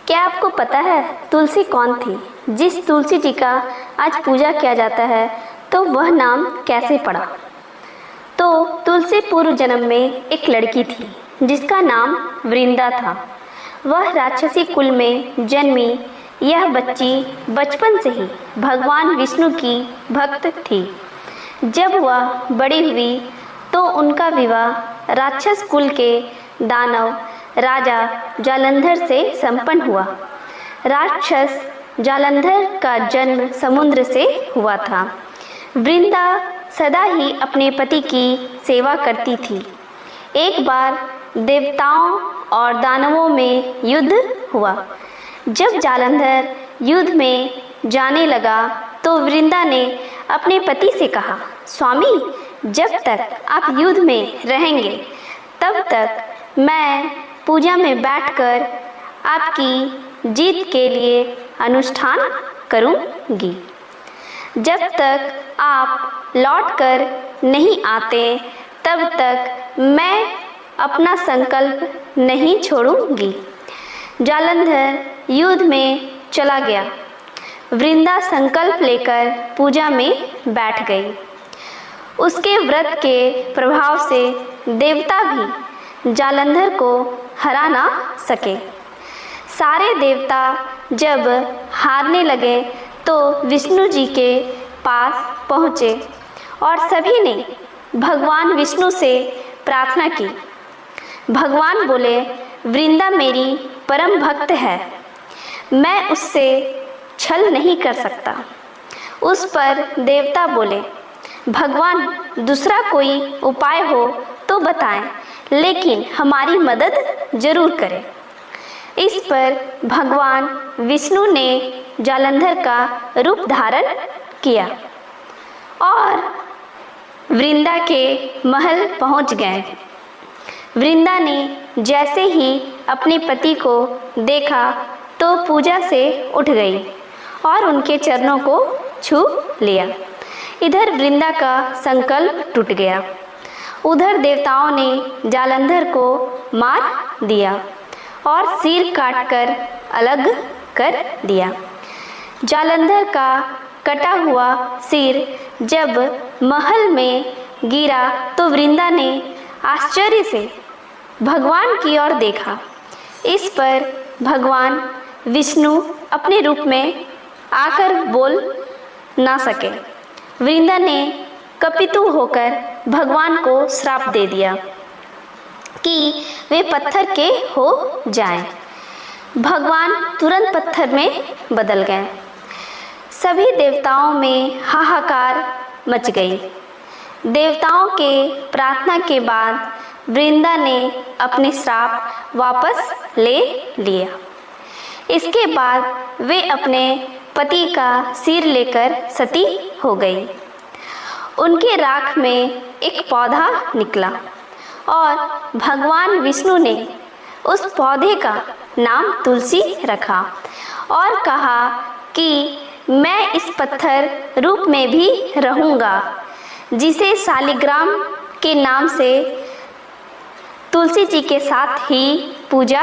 क्या आपको पता है तुलसी कौन थी? जिस तुलसी जी का आज पूजा किया जाता है, तो वह नाम कैसे पड़ा? तो तुलसी पूर्व जन्म में एक लड़की थी जिसका नाम वृंदा था। वह राक्षसी कुल में जन्मी यह बच्ची बचपन से ही भगवान विष्णु की भक्त थी। जब वह बड़ी हुई तो उनका विवाह राक्षस कुल के दानव राजा जालंधर से संपन्न हुआ। राक्षस जालंधर का जन्म समुद्र से हुआ था। वृंदा सदा ही अपने पति की सेवा करती थी। एक बार देवताओं और दानवों में युद्ध हुआ। जब जालंधर युद्ध में जाने लगा तो वृंदा ने अपने पति से कहा, स्वामी, जब तक आप युद्ध में रहेंगे तब तक मैं पूजा में बैठकर आपकी जीत के लिए अनुष्ठान करूंगी। जब तक आप लौटकर नहीं आते तब तक मैं अपना संकल्प नहीं छोड़ूंगी। जालंधर युद्ध में चला गया। वृंदा संकल्प लेकर पूजा में बैठ गई। उसके व्रत के प्रभाव से देवता भी जालंधर को हरा ना सके। सारे देवता जब हारने लगे तो विष्णु जी के पास पहुँचे और सभी ने भगवान विष्णु से प्रार्थना की। भगवान बोले, वृंदा मेरी परम भक्त है, मैं उससे छल नहीं कर सकता। उस पर देवता बोले, भगवान दूसरा कोई उपाय हो तो बताएं, लेकिन हमारी मदद जरूर करें। इस पर भगवान विष्णु ने जालंधर का रूप धारण किया और वृंदा के महल पहुंच गए। वृंदा ने जैसे ही अपने पति को देखा तो पूजा से उठ गई और उनके चरणों को छू लिया। इधर वृंदा का संकल्प टूट गया। उधर देवताओं ने जालंधर को मार दिया और सिर काटकर अलग कर दिया। जालंधर का कटा हुआ सिर जब महल में गिरा तो वृंदा ने आश्चर्य से भगवान की ओर देखा। इस पर भगवान विष्णु अपने रूप में आकर बोल ना सके। वृंदा ने कपितु होकर भगवान को श्राप दे दिया कि वे पत्थर के हो जाएं। भगवान तुरंत पत्थर में बदल गए। सभी देवताओं में हाहाकार मच गई। देवताओं के प्रार्थना के बाद वृंदा ने अपने श्राप वापस ले लिया। इसके बाद वे अपने पति का सिर लेकर सती हो गई। उनके राख में एक पौधा निकला और भगवान विष्णु ने उस पौधे का नाम तुलसी रखा और कहा कि मैं इस पत्थर रूप में भी रहूँगा, जिसे शालिग्राम के नाम से तुलसी जी के साथ ही पूजा